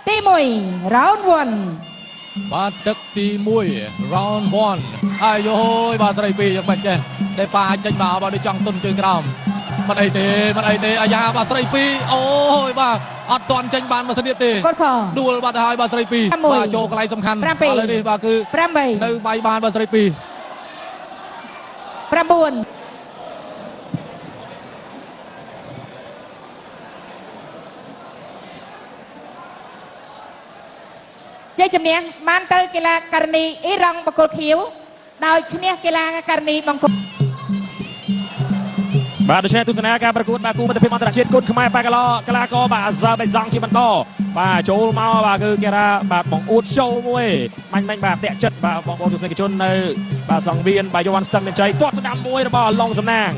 ទី1 round 1បាទទឹកទី1 round 1អាយយបាទស្រីពីរយ៉ាងម៉េចចេះដែលប៉ាចេញមកបាទដូចចង់ទុនជើងក្រោមមិនអីទេអាយ៉ាបាទស្រីពីរអូយបាទអត់ទាន់ចេញបានមួយសទៀតទេដួលបាត់ហើយបាទស្រីពីរបាទចូលកន្លែងសំខាន់ឥឡូវនេះបាទគឺ8នៅបាយបានបាទស្រីពីរ9ជ័យជំនះបានទៅកីឡាករនីអ៊ីរ៉ង់បង្គោលខៀវដោយឈ្នះកីឡាករនីបង្គោលបាទដូច្នេះទស្សនាការប្រកួតបាទគូមិត្តភាពអន្តរជាតិគុនខ្មែរបាល់កីឡាករបាទអាហ្សាបៃសង់ជាបន្តបាទចូលមកបាទគឺគេថាបាទបង្អួតshowមួយមាញ់បាទតាក់ចិត្តបាទបងប្អូនទស្សនិកជននៅបាទសង្វៀនបាទយវ័នស្ទឹងមានជ័យទាត់ស្ដាំមួយរបស់ឡុងសំណាង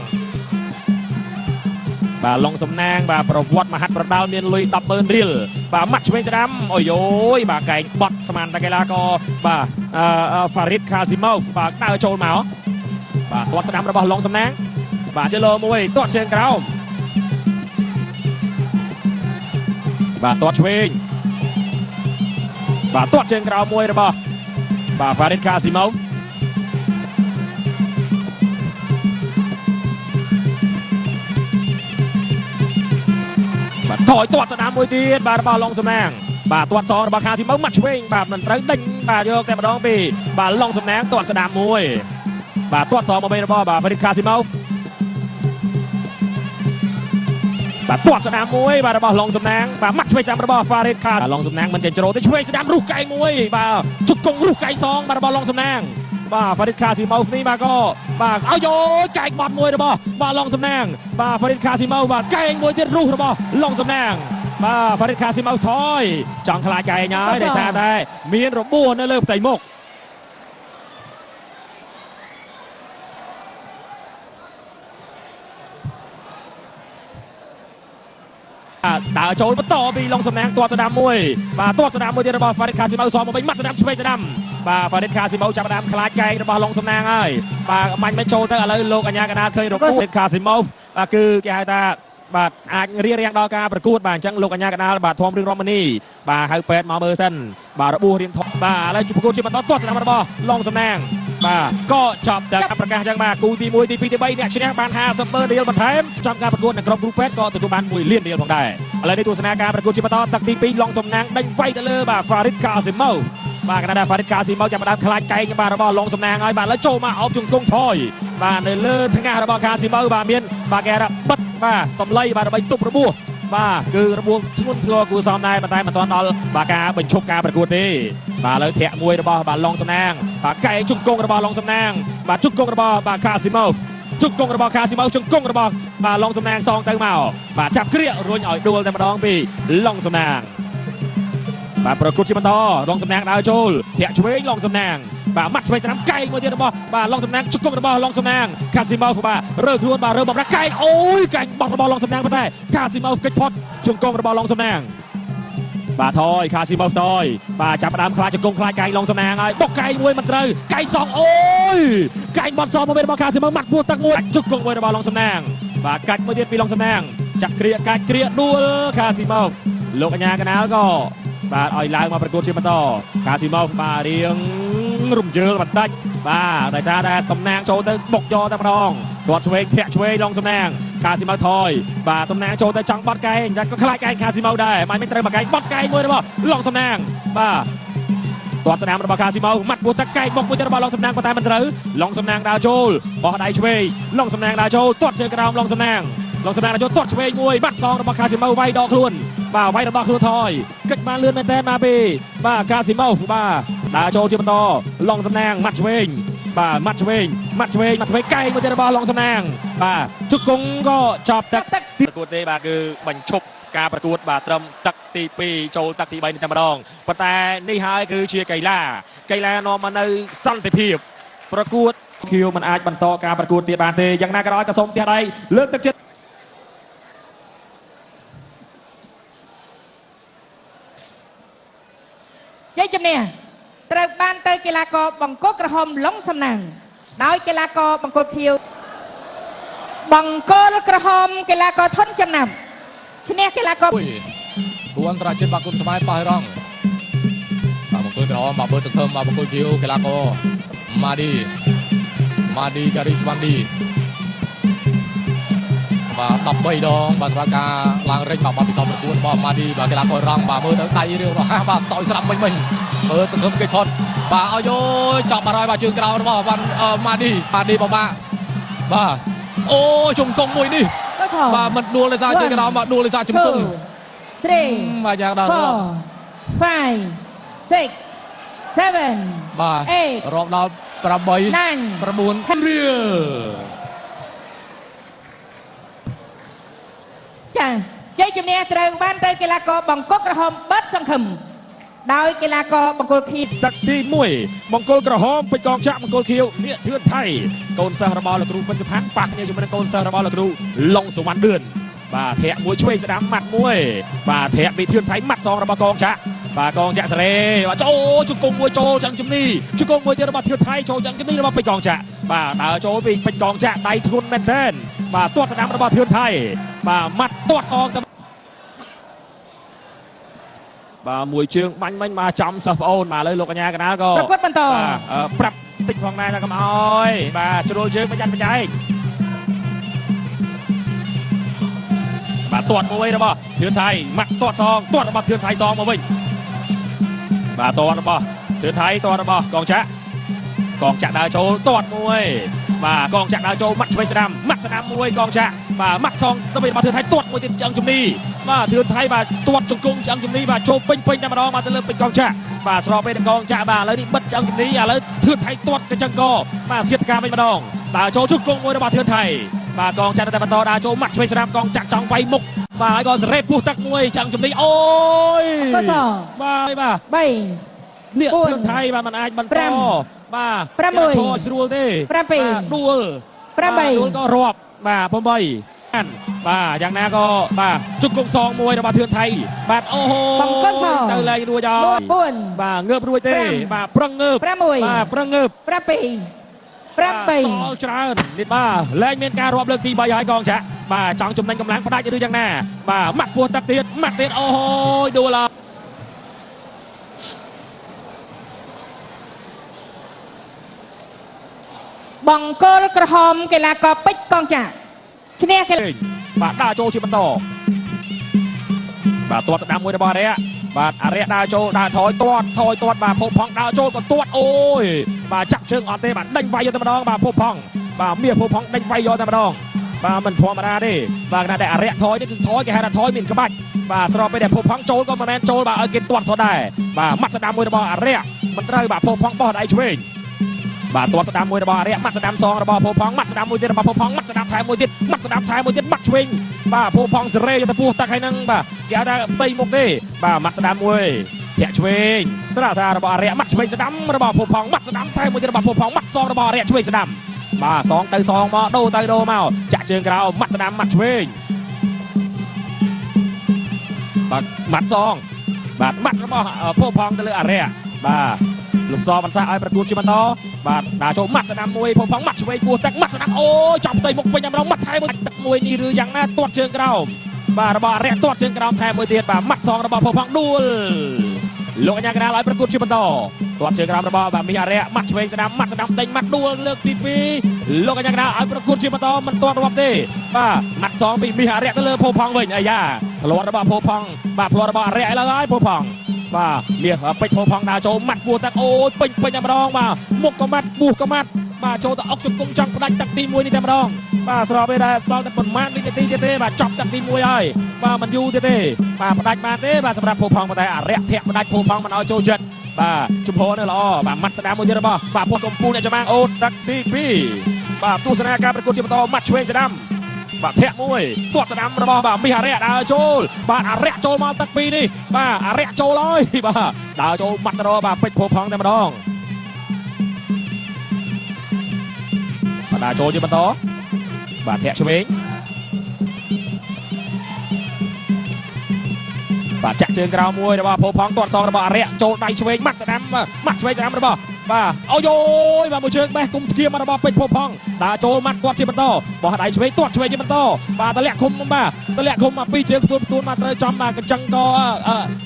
បាទឡុងសំណាងបាទប្រវត្តិមហាត់ប្រដាល់មានលុយ 100000 រៀលបាទម៉ាត់ឆ្វេងស្ដាំអូយយបាទកែងបត់ស្មានតែកីឡាករបាទហ្វារីតខាស៊ីម៉ូវបាទដើរចូលមកបាទទាត់ស្ដាំរបស់ឡុងសំណាងបាទជិះលើមួយទាត់ជើងក្រោមបាទទាត់ឆ្វេងបាទទាត់ជើងក្រោមមួយរបស់បាទហ្វារីតខាស៊ីម៉ូវបាទថយទាត់ស្ដាំមួយទៀតបាទរបស់ឡុងសំណាងបាទទាត់សងរបស់ខាស៊ីម៉ូវម៉ាត់ឆ្វេងបាទមិនត្រូវដេញបាទយកតែម្ដងពីបាទឡុងសំណាងទាត់ស្ដាំមួយបាទទាត់សងមកវិញរបស់បាទហ្វារីតខាស៊ីម៉ូវបាទទាត់ស្ដាំមួយបាទរបស់ឡុងសំណាងបាទម៉ាត់ឆ្វេងស្ដាំរបស់ហ្វារីតខាឡុងសំណាងមិនចេញច្រូតទេឆ្វេងស្ដាំរុះកែងមួយបាទជុកកងរុះកែងសងបាទរបស់ឡុងសំណាងបាទហ្វារីតខាស៊ីម៉ូវនេះបាទក៏បាទឲ្យយោកែងបត់មួយរបស់បាទឡុងសំណាងបាទហ្វារីតខាស៊ីម៉ូវបាទកែងមួយទៀតរុះរបស់ឡុងសំណាងបាទហ្វារីតខាស៊ីម៉ូវថយចង់ខ្លាចកែងហើយដោយសារតែមានរបួសនៅលើផ្ទៃមុខដើរចូលបន្តពីឡុងសំណាងទាត់ស្ដាំមួយបាទទាត់ស្ដាំមួយទៀតរបស់ហ្វារីតខាស៊ីម៉ូវសងមកវិញម៉ាត់ស្ដាំឆ្វេងស្ដាំបាទហ្វារីតខាស៊ីម៉ូវចាប់ផ្ដើមខ្លាចកែងរបស់ឡុងសំណាងហើយបាទមាញ់មិនចូលទៅឥឡូវលោកអញ្ញាកណាតឃើញរបួសហ្វារីតខាស៊ីម៉ូវបាទគឺគេហៅថាបាទអាចរៀបរៀងដល់ការប្រកួតបាទអញ្ចឹងលោកអញ្ញាកណាលបាទធំរឿងរមនីបាទហៅពេទ្យមកមើលសិនបាទរបួសរៀងធំបាទឥឡូវប្រកួតជាបន្តទាត់ស្ដាំរបស់ឡុងសំណាងបាទក៏ចប់តែប្រកាសអញ្ចឹងបាទគូទី1ទី2ទី3អ្នកឈ្នះបាន50,000 រៀលបន្ថែមចំការប្រកួតនៅក្រុមគ្រូពេទ្យក៏ទទួលបាន1 លានរៀលផងដែរឥឡូវនេះទស្សនាការប្រកួតជាបន្តទឹកទី2ឡុងសំណាងដេញវាយទៅលើបាទហ្វារីតខាស៊ីម៉ូវបាទកណ្ដាលហ្វារីតខាស៊ីម៉ូវចាប់ផ្ដើមខ្លាចកែងបាទរបស់ឡុងសំណាងហើយបាទឥឡូវចូលមកអោបជង្គង់ថយបាទនៅលើថ្ងាសរបស់ខាស៊ីម៉ូវបាទមានបាទគេថាបិទបាទសំឡីបាទដើម្បីទប់របួសបាទគឺរបួសធ្ងន់ធ្ងរគួរសមដែរប៉ុន្តែមិនទាន់ដល់បាទការបញ្ឈប់ការប្រកួតទេបាទឥឡូវធាក់មួយរបស់បាទឡុងសំណាងបាទកែជង្គង់របស់ឡុងសំណាងបាទជង្គង់របស់បាទខាស៊ីម៉ូវជង្គង់របស់ខាស៊ីម៉ូវជង្គង់របស់បាទឡុងសំណាងសងទៅមកបាទចាប់គ្រាករុញឲ្យដួលតែម្ដងពីឡុងសំណាងបាទប្រកួតជាបន្តឡុងសំណាងដើរចូលធាក់ឆ្វេងឡុងសំណាងបាទម៉ាត់ឆ្វេងស្ដាំកែងមួយទៀតរបស់បាទឡុងសំណាងជង្គង់របស់ឡុងសំណាងខាស៊ីម៉ូវបាទរើខ្លួនបាទរើបំរាស់កែងអូយកែងបត់របស់ឡុងសំណាងប៉ុន្តែខាស៊ីម៉ូវកិច្ចផុតជង្គង់របស់ឡុងសំណាងបាទថយខាស៊ីម៉ូវថយបាទចាប់ផ្ដើមខ្លាចជង្គង់ខ្លាចកែងឡុងសំណាងហើយបុកកែងមួយមិនត្រូវកែងសងអូយកែងបត់សងមកវិញរបស់ខាស៊ីម៉ូវម៉ាត់ពោះទឹកមួយជង្គង់មួយរបស់ឡុងសំណាងបាទកាច់មួយទៀតពីឡុងសំណាងចាក់គ្រាកាច់គ្រាដួលខាស៊ីម៉ូវលោកអញ្ញាកណាលក៏បាទឲ្យឡើងមកប្រកួតជាបន្តខាស៊ីម៉ូវបាទរៀងរំជើលបន្តិចបាទដោយសារតែសំណាងចូលទៅបុកយកតែម្ដងទាត់ឆ្វេងធាក់ឆ្វេងឡុងសំណាងខាស៊ីម៉ូវថយបាទសំណាងចូលទៅចង់បត់កែងតែក៏ខ្លាចកែងខាស៊ីម៉ូវដែរមិនត្រូវមកកែងបត់កែងមួយរបស់ឡុងសំណាងបាទទាត់ស្ដាំរបស់ខាស៊ីម៉ូវម៉ាត់ពោះទឹកកែងបុកមួយទៅរបស់ឡុងសំណាងប៉ុន្តែមិនត្រូវឡុងសំណាងដើរចូលបោះដៃឆ្វេងឡុងសំណាងដើរចូលទាត់ជើងក្រោមឡុងសំណាងឡុងសំណាងដើរចូលទាត់ឆ្វេងមួយបាត់សងរបស់ខាស៊ីម៉ូវវាយដកខ្លួនបាទវាយរបស់ខ្លួនថយកិច្ចបានលឿនមែនតើមកពីបាទខាស៊ីម៉ូវបាទដើរចូលជាបន្តឡុងសំណាងម៉ាត់ឆ្វេងបាទម៉ាត់ឆ្វេងកែងមួយទៀតរបស់ឡុងសំណាងបាទជង្គង់ក៏ចប់ទឹកប្រកួតទេបាទគឺបញ្ឈប់ការប្រកួតបាទត្រឹមទឹកទី2ចូលទឹកទី3នេះតែម្ដងប៉ុន្តែនេះហើយគឺជាកីឡានាំមកនៅសន្តិភាពប្រកួតឃីវមិនអាចបន្តការប្រកួតទៀតបានទេយ៉ាងណាក៏ដោយក៏សូមផ្ទះដៃលើកទឹកចិត្តជ័យជំនះត្រូវបានទៅកីឡាករបង្គោលក្រហមឡុងសំណាងដោយកីឡាករបង្គោលខៀវបង្គោលក្រហមកីឡាករធនចំណាំឈ្នះកីឡាករគួ អន្តរជាតិបាគុណថ្មប៉ះរងបាទមកគល់ក្រហមបាទបើសង្ឃឹមបាទមកគល់គីវកីឡាករម៉ាឌីការីស្វ៉ាន់ឌីបាទ13ដងបាទសម្រាប់ការឡើងរែកបាទពិសោធន៍ប្រកួតរបស់ម៉ាឌីបាទកីឡាកររងបាទមើលទៅដៃរឿងរហ័សបាទសោយស្រាប់មិញមើលសង្ឃឹមគេផុតបាទឲ្យយោចាប់បារយបាទជើងក្រោយរបស់វ៉ាន់ម៉ាឌីបបាបាទអូជង្គង់មួយនេះបាទមិនដួលដោយសារជើងក្រោយបាទដួលដោយសារជង្គង់ 3 បាទយ៉ាងដល់រាប់ 4 5 6 7 បាទ 8 រាប់ដល់8 9 រៀលចាជ័យជំនះត្រូវបានទៅកីឡាករបង្គោលក្រហមបាត់សង្ឃឹមដោយកីឡាករបង្គោលខៀវទឹកទី1បង្គោលក្រហមពេជ្រកងចាក់បង្គោលខៀវនាគធឿនថៃកូនសិស្សរបស់លោកគ្រូពេជ្រសុផាន់ប៉ះគ្នាជាមួយនឹងកូនសិស្សរបស់លោកគ្រូឡុងសុវណ្ណឌឿនបាទធាក់មួយឆ្វេងស្ដាំម៉ាត់មួយបាទធាក់ពីធឿនថៃម៉ាត់សងរបស់កងចាក់បាទកងចាក់សេរីបាទចូលជង្គង់មួយចូលចឹងជំនីជង្គង់មួយទៀតរបស់ធឿនថៃចូលចឹងជំនីរបស់ពេជ្រកងចាក់បាទដើរចូលពីពេជ្រកងចាក់ដៃធ្ងន់មែនទែនបាទទាត់ស្ដាំរបស់ធឿនថៃបាទម៉ាត់ទាត់សងបាទមួយជើងបាញ់មិញមកចំសិស្សប្អូនបាទឥឡូវលោកកញ្ញាកណាក៏ប្រកួតបន្តប្រាប់តិចផងដែរណាកុំអើយបាទជ្រុលជើងបញ្ញាត់បញ្ញាយបាទទាត់មួយរបស់ធឿនថៃម៉ាត់ទាត់សងទាត់របស់ធឿនថៃសងមកវិញបាទទាត់របស់ធឿនថៃទាត់របស់កងចាក់ដើរចូលទាត់មួយបាទកងចាក់ដើរចូលម៉ាត់ឆ្វេងស្ដាំម៉ាត់ស្ដាំមួយកងចាក់បាទម៉ាត់សងទៅវិញរបស់ធឿនថៃទាត់មួយទៀតឆ្អឹងជំនីបាទធឿនថៃបាទទាត់ជង្គង់ឆ្អឹងជំនីបាទចូលពេញតែម្ដងមកទៅលើពេជ្រកងចាក់បាទស្របពេលកងចាក់បាទឥឡូវនេះបិទឆ្អឹងជំនីឥឡូវធឿនថៃទាត់កញ្ចឹងកបាទសៀតការវិញម្ដងដើរចូលជង្គង់មួយរបស់ធឿនថៃបាទកងចាក់តែបន្តដើរចូលម៉ាត់ឆ្វេងស្ដាំកងចាក់ចង់វាយមុខបាទហើយក៏សេរីពោះទឹកមួយឆ្អឹងជំនីអូយបាទ3នេះធឿនថៃបាទมันអាចបន្តបាទ6ឈរស្រួលទេ7ដួលក៏រាប់បាទ8បាទយ៉ាងណាក៏បាទជង្គង់សងមួយរបស់ធឿនថៃបាទអូហូទៅលែងរួចហើយបាទងើបរួចទេបាទប្រឹងងើបបាទប្រឹងងើប7 សល់ច្រើននេះបាទលែងមានការរាប់លើកទី3ហើយកងចាក់បាទចង់ចំណេញកម្លាំងផ្ដាច់ឬយ៉ាងណាបាទម៉ាត់ពោះទឹកទៀតម៉ាត់ទៀតអូហូដួលបង្គោលក្រហមកីឡាករពេជ្រកងចាក់ឈ្នះកីឡាបាទដើរចូលជាបន្តបាទទាត់ស្ដាំមួយរបស់អរិយបាទអរិយដើរចូលដើរថយទាត់បាទភពផង់ដើរចូលក៏ទាត់អូយបាទចាប់ជើងអត់ទេបាទដេញវាយយកតែម្ដងបាទភពផង់បាទមាសភពផង់ដេញវាយយកតែម្ដងបាទមិនធម្មតាទេបាទខណៈដែលអរិយថយនេះគឺថយគេហៅថាថយមានក្បាច់បាទស្របពេលដែលភពផង់ចូលក៏មិនមែនចូលបាទឲ្យគេទាត់សោះដែរបាទម៉ាត់ស្ដាំមួយរបស់អរិយមិនត្រូវបាទភពផង់បោះដៃឆ្វេងបាទទាត់ស្ដាំមួយរបស់អរិយម៉ាត់ស្ដាំសងរបស់ភពផង់ម៉ាត់ស្ដាំមួយទៀតរបស់ភពផង់ម៉ាត់ស្ដាំថែមមួយទៀតម៉ាត់ស្ដាំថែមមួយទៀតបាត់ឆ្វេងបាទភពផង់សេរីទៅពោះទឹកហើយនឹងបាទគេហៅថាផ្ទៃមុខទេបាទម៉ាត់ស្ដាំមួយធាក់ឆ្វេងស្រារបស់អរិយម៉ាត់ឆ្វេងស្ដាំរបស់ភពផង់ម៉ាត់ស្ដាំថែមមួយទៀតរបស់ភពផង់ម៉ាត់សងរបស់អរិយឆ្វេងស្ដាំបាទសងទៅសងមកដូរទៅដូរមកចាក់ជើងក្រោមម៉ាត់ស្ដាំម៉ាត់ឆ្វេងបាទម៉ាត់សងបាទម៉ាត់របស់ភពផង់ទៅលើអរិយបាទលោកសបានសាឲ្យប្រកួតជាបន្តបាទដើរចូលម៉ាត់ស្ដាំមួយភពផង់ម៉ាត់ឆ្វេងពោះទឹកម៉ាត់ស្ដាំអូយចាប់ផ្ទៃមុខវិញតែម្ដងម៉ាត់ថែមួយទឹកមួយនេះឬយ៉ាងណាទាត់ជើងក្រោមបាទរបស់អរិយទាត់ជើងក្រោមថែមួយទៀតបាទម៉ាត់សងរបស់ភពផង់ដួលលោកអញ្ញាកណាលឲ្យប្រកួតជាបន្តទាត់ជើងក្រោមរបស់បាទមីអរិយម៉ាត់ឆ្វេងស្ដាំម៉ាត់ស្ដាំដេញម៉ាត់ដួលលើកទី2លោកអញ្ញាកណាលឲ្យប្រកួតជាបន្តមិនទាន់រាប់ទេបាទម៉ាត់សងពីមីអរិយទៅលើភពផង់វិញអាយ៉ាផ្លាត់របស់ភពផង់បាទផ្លាត់របស់អរិយឥឡូវហើយភពផង់បាទមាសពេជ្រភពផង់ដើរចូលម៉ាត់ពោះទឹកអូយពេញតែម្ដងបាទមុខក៏ម៉ាត់ពោះក៏ម៉ាត់បាទចូលទៅអុកជង្គង់ចង់ផ្ដាច់ទឹកទី1នេះតែម្ដងបាទស្របពេលដែលសល់តែប៉ុន្មានវិនាទីទៀតទេបាទចប់ទឹកទី1ហើយបាទមិនយូរទៀតទេបាទផ្ដាច់បានទេបាទសម្រាប់ភពផង់ប៉ុន្តែអរិយធាក់ផ្ដាច់ភពផង់មិនឲ្យចូលចិត្តបាទជំហរនៅល្អបាទម៉ាត់ស្ដាំមួយទៀតរបស់បាទភពកំពូលអ្នកចម្បាំងអូនទឹកទី2បាទទស្សនាការប្រកួតជាបន្តម៉ាត់ឆ្វេងស្ដាំបាទធាក់មួយទាត់ស្ដាំរបស់បាទមីអរិយដើរចូលបាទអរិយចូលមកទឹក2នេះបាទអរិយចូលហើយបាទដើរចូលម៉ាត់របាទពេជ្រភពផង់តែម្ដងបាទដើរចូលជាបន្តបាទធាក់ឆ្វេងបាទចាក់ជើងក្រោមមួយរបស់ភពផង់ទាត់សងរបស់អរិយចូលដៃឆ្វេងម៉ាត់ឆ្វេងស្ដាំរបស់ បាទអូយបាទមួយជើងបេះគុំធៀមរបស់ពេជ្រភពផងដើរចូលម៉ាត់គាត់ជាបន្តបោះដៃឆ្វេងទាត់ឆ្វេងជាបន្តបាទតម្លាក់ឃុំបាទតម្លាក់ឃុំមកពីរជើងផ្ទួនមកត្រូវចំបាទកញ្ចឹងក៏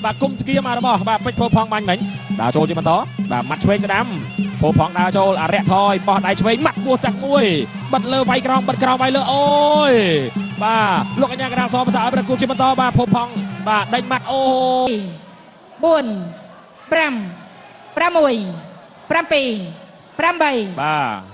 បាទគុំធៀមរបស់បាទពេជ្រភពផងបាញ់មិញដើរចូលជាបន្តបាទម៉ាត់ឆ្វេងស្ដាំភពផងដើរចូលអរិយថយបោះដៃឆ្វេងម៉ាត់ពោះទឹកមួយបិទលើវាយក្រោមបិទក្រោមវាយលើអូយបាទលោកកញ្ញាកណ្ដាលសភាសាឲ្យប្រគួតជាបន្តបាទភពផងបាទដេញម៉ាត់អូ 4 5 6 7 8 បាទ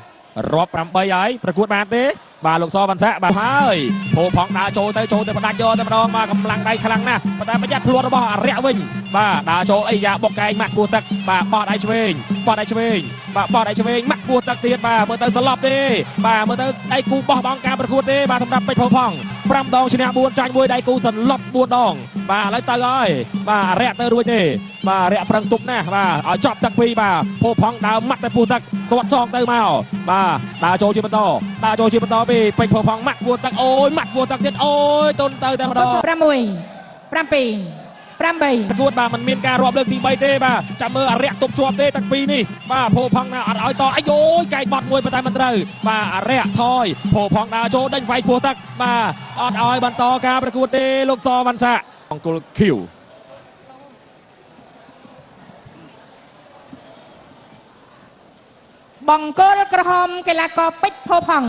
រាប់8ហើយប្រកួតបានទេបាទលោកសវណ្ណស័កបាទហើយភោផងដើរចូលទៅផ្ដាច់យកតែម្ដងបាទកម្លាំងដៃខ្លាំងណាស់ប៉ុន្តែប្រយ័ត្នភ្លាត់របស់អរិយវិញបាទដើរចូលអីយ៉ាបុកកែងម៉ាក់ពោះទឹកបាទបោះដៃឆ្វេងបោះដៃឆ្វេងបាទបោះដៃឆ្វេងម៉ាក់ពោះទឹកទៀតបាទមើលទៅសន្លប់ទេបាទមើលទៅដៃគូបោះបង់ការប្រកួតទេបាទសម្រាប់ពេជ្រភោផង5ដងឈ្នះ4ចាញ់1ដៃគូសន្លប់4ដងបាទឥឡូវទៅហើយបាទអរិយទៅរួចទេបាទអរិយប្រឹងទប់ណាស់បាទឲ្យចប់ទឹកពីរបាទភោផងដើរម៉ាត់ទៅពោះទឹកទាត់សងទៅមកបាទដើរចូលជាបន្តពីពេជ្រភោផងម៉ាត់ពោះទឹកអូយម៉ាត់ពោះទឹកទៀតអូយទុនទៅតែម្ដង 6 7 8 ប្រកួតបាទมันមានការរាប់លើកទី3ទេបាទចាំមើលអរិយទប់ជាប់ទេទាំងពីរនេះបាទភោផងណាអត់ឲ្យតអាយយកែងបត់មួយប៉ុន្តែមិនត្រូវបាទអរិយថយភោផងដើរចូលដេញវាយពោះទឹកបាទអត់ឲ្យបន្តការប្រកួតទេលោកសវណ្ណស័កអង្គុលឃីវបង្គោលក្រហមកីឡាករពេជ្រភពផង